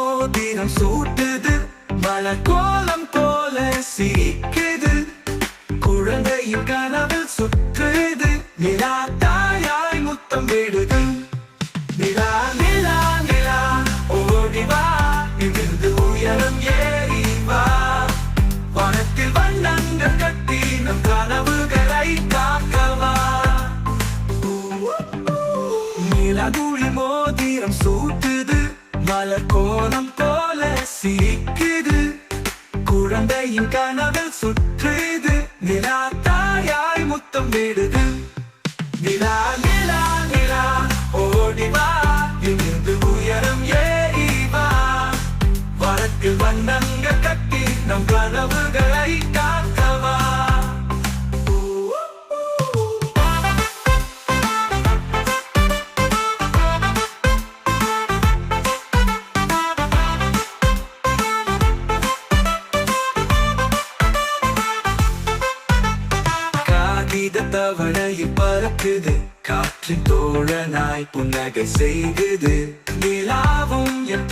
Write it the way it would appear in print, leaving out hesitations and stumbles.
மோதிரம் சூட்டுது, மலர் கோலம் போல சிரிக்குது, குழந்தையின் கனவில் சுற்றுது, நிலா தாயாய் முத்தம் விடுது. நிலா நிலா நிலா ஓடி வா, இங்கிருந்து உயரம் ஏறி வா, வானத்தில் வண்ணங்கள் கட்டி நம் கனவுகளை காக்கவா. நிலகுழி மோதிரம் சூட்டுது, மலர் கோலம் போல சிரிக்குது, குழந்தையின் கனவில் சுற்றுது, நிலா தாயாய் முத்தம் விடுது. நிலா நிலா நிலா ஓடி வா, இங்கிருந்து உயரம் ஏறி வா, வானத்தில் வண்ணங்கள் கட்டி நம் கனவுகளை காக்கவா. தவளையில் பறக்குது, காற்றின் தோழனாய் புன்னகை செய்குது, நிலாவும் என்